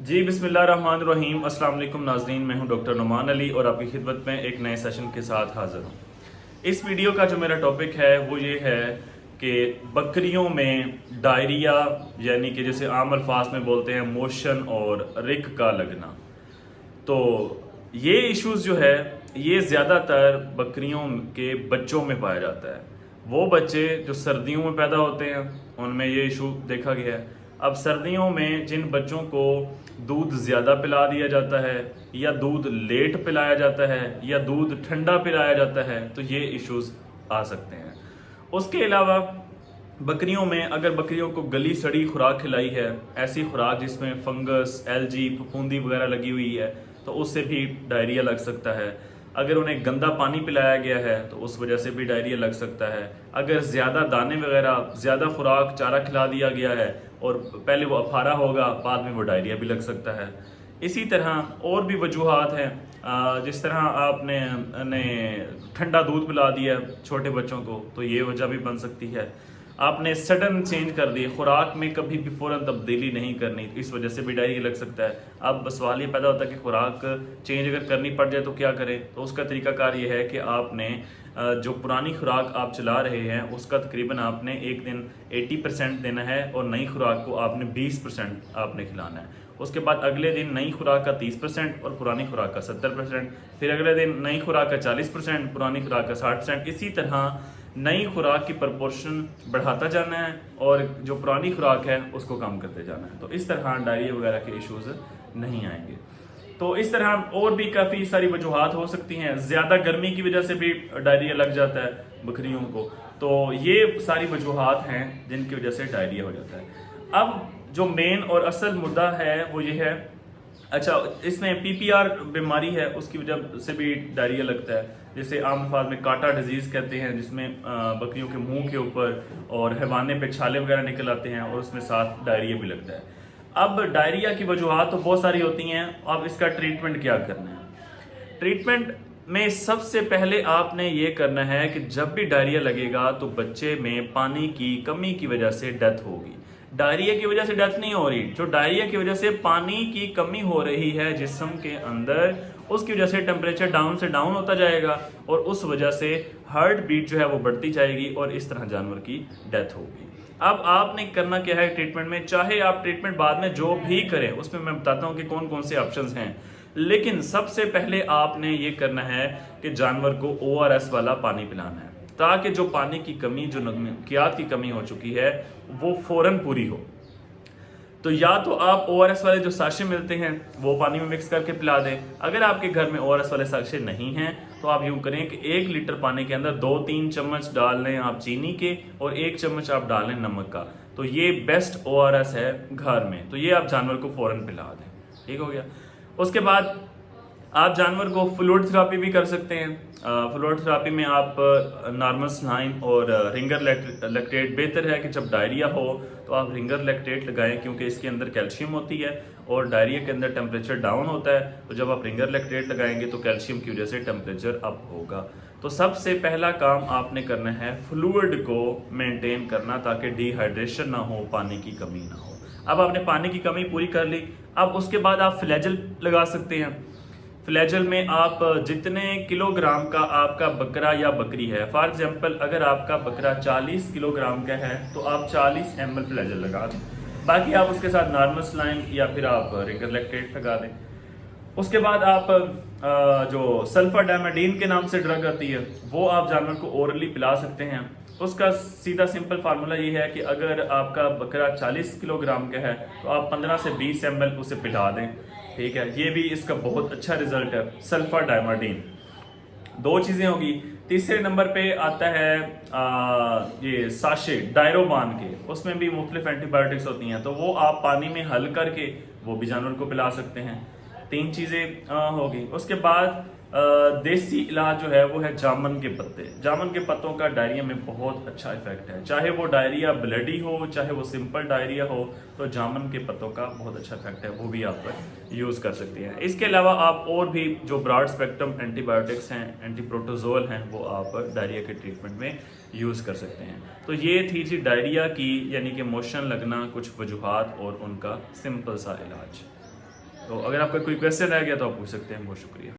जी बिस्मिल्लाहिर्रहमानिर्रहीम। अस्सलाम वालेकुम नाज़रीन, मैं हूं डॉक्टर नुमान अली और आपकी खिदमत में एक नए सेशन के साथ हाज़िर हूं। इस वीडियो का जो मेरा टॉपिक है वो ये है कि बकरियों में डायरिया यानी कि जैसे आम अल्फाज में बोलते हैं मोशन और रिक का लगना, तो ये इश्यूज़ जो है ये ज़्यादातर बकरियों के बच्चों में पाया जाता है। वो बच्चे जो सर्दियों में पैदा होते हैं उनमें ये इशू देखा गया है। अब सर्दियों में जिन बच्चों को दूध ज़्यादा पिला दिया जाता है या दूध लेट पिलाया जाता है या दूध ठंडा पिलाया जाता है तो ये इश्यूज़ आ सकते हैं। उसके अलावा बकरियों में अगर बकरियों को गली सड़ी खुराक खिलाई है, ऐसी खुराक जिसमें फंगस, एलजी, फफूंदी वगैरह लगी हुई है, तो उससे भी डायरिया लग सकता है। अगर उन्हें गंदा पानी पिलाया गया है तो उस वजह से भी डायरिया लग सकता है। अगर ज़्यादा दाने वगैरह, ज़्यादा खुराक, चारा खिला दिया गया है और पहले वो अफारा होगा, बाद में वो डायरिया भी लग सकता है। इसी तरह और भी वजूहात हैं, जिस तरह आपने ठंडा दूध पिला दिया छोटे बच्चों को तो ये वजह भी बन सकती है। आपने सडन चेंज कर दी खुराक में, कभी भी फ़ौरन तब्दीली नहीं करनी, इस वजह से भी डायरिया लग सकता है। अब सवाल ये पैदा होता है कि खुराक चेंज अगर करनी पड़ जाए तो क्या करें। तो उसका तरीकाकार ये है कि आपने जो पुरानी खुराक आप चला रहे हैं उसका तकरीबन आपने एक दिन 80% देना है और नई खुराक को आपने 20% आपने खिलाना है। उसके बाद अगले दिन नई खुराक का 30% और पुरानी खुराक का 70%, फिर अगले दिन नई खुराक का 40%, पुरानी खुराक का 60%। इसी तरह नई खुराक की प्रपोर्शन बढ़ाता जाना है और जो पुरानी खुराक है उसको कम करते जाना है। तो इस तरह डायरिया वगैरह के इश्यूज़ नहीं आएंगे। तो इस तरह और भी काफ़ी सारी वजूहात हो सकती हैं। ज़्यादा गर्मी की वजह से भी डायरिया लग जाता है बकरियों को। तो ये सारी वजूहात हैं जिनकी वजह से डायरिया हो जाता है। अब जो मेन और असल मुद्दा है वो ये है, अच्छा इसमें पीपीआर बीमारी है उसकी वजह से भी डायरिया लगता है, जैसे आम अल्फाज में काटा डिजीज़ कहते हैं, जिसमें बकरियों के मुंह के ऊपर और हैवाने पे छाले वगैरह निकल आते हैं और उसमें साथ डायरिया भी लगता है। अब डायरिया की वजूहात तो बहुत सारी होती हैं। अब इसका ट्रीटमेंट क्या करना है? ट्रीटमेंट में सबसे पहले आपने ये करना है कि जब भी डायरिया लगेगा तो बच्चे में पानी की कमी की वजह से डेथ होगी। डायरिया की वजह से डेथ नहीं हो रही, जो डायरिया की वजह से पानी की कमी हो रही है जिस्म के अंदर, उसकी वजह से टेम्परेचर डाउन से डाउन होता जाएगा और उस वजह से हार्ट बीट जो है वो बढ़ती जाएगी और इस तरह जानवर की डेथ होगी। अब आपने करना क्या है ट्रीटमेंट में, चाहे आप ट्रीटमेंट बाद में जो भी करें उसमें मैं बताता हूँ कि कौन कौन से ऑप्शंस हैं, लेकिन सबसे पहले आपने ये करना है कि जानवर को ORS वाला पानी पिलाना है, ताकि जो पानी की कमी, जो नमकियात की कमी हो चुकी है वो फ़ौरन पूरी हो। तो या तो आप ORS वाले जो साशे मिलते हैं वो पानी में मिक्स करके पिला दें। अगर आपके घर में ORS वाले साशे नहीं हैं तो आप यूँ करें कि 1 लीटर पानी के अंदर 2-3 चम्मच डाल लें आप चीनी के और 1 चम्मच आप डाल लें नमक का। तो ये बेस्ट ORS है घर में, तो ये आप जानवर को फ़ौरन पिला दें। ठीक हो गया। उसके बाद आप जानवर को फ्लूइड थेरापी भी कर सकते हैं। फ्लूइड थेरापी में आप नॉर्मल सलाइन और रिंगर लैक्टेट, बेहतर है कि जब डायरिया हो तो आप रिंगर लैक्टेट लगाएं, क्योंकि इसके अंदर कैल्शियम होती है और डायरिया के अंदर टेम्परेचर डाउन होता है। तो जब आप रिंगर लैक्टेट लगाएंगे तो कैल्शियम की वजह से टेम्परेचर अप होगा। तो सबसे पहला काम आपने करना है फ्लूइड को मेंटेन करना, ताकि डिहाइड्रेशन ना हो, पानी की कमी ना हो। अब आपने पानी की कमी पूरी कर ली। अब उसके बाद आप फ्लैजल लगा सकते हैं। फ्लैजल में आप जितने किलोग्राम का आपका बकरा या बकरी है, फॉर एग्जांपल अगर आपका बकरा 40 किलोग्राम का है तो आप 40 ml फ्लैजल लगा दें। बाकी आप उसके साथ नॉर्मल सलाइन या फिर आप रिंगर लैक्टेट लगा दें। उसके बाद आप जो सल्फाडाइमाडीन के नाम से ड्रग आती है वो आप जानवर को ओरली पिला सकते हैं। उसका सीधा सिंपल फार्मूला ये है कि अगर आपका बकरा 40 किलोग्राम का है तो आप 15 से 20 ml उसे पिला दें। ठीक है, ये भी इसका बहुत अच्छा रिजल्ट है। सल्फाडाइमाडीन, 2 चीज़ें होगी। तीसरे नंबर पे आता है ये साशे डायरोबान के, उसमें भी मुख्तलिफ एंटीबायोटिक्स होती हैं, तो वो आप पानी में हल करके वो भी जानवर को पिला सकते हैं। 3 चीज़ें होगी। उसके बाद देसी इलाज जो है वो है जामन के पत्ते। जामन के पत्तों का डायरिया में बहुत अच्छा इफेक्ट है, चाहे वो डायरिया ब्लडी हो चाहे वो सिंपल डायरिया हो, तो जामन के पत्तों का बहुत अच्छा इफेक्ट है, वो भी आप यूज़ कर सकते हैं। इसके अलावा आप और भी जो ब्रॉड स्पेक्ट्रम एंटीबायोटिक्स हैं, एंटीप्रोटोजोल हैं, वो आप डायरिया के ट्रीटमेंट में यूज़ कर सकते हैं। तो ये थी डायरिया की, यानी कि मोशन लगना, कुछ वजूहात और उनका सिंपल सा इलाज। तो अगर आपका कोई क्वेश्चन रह गया तो आप पूछ सकते हैं। बहुत शुक्रिया।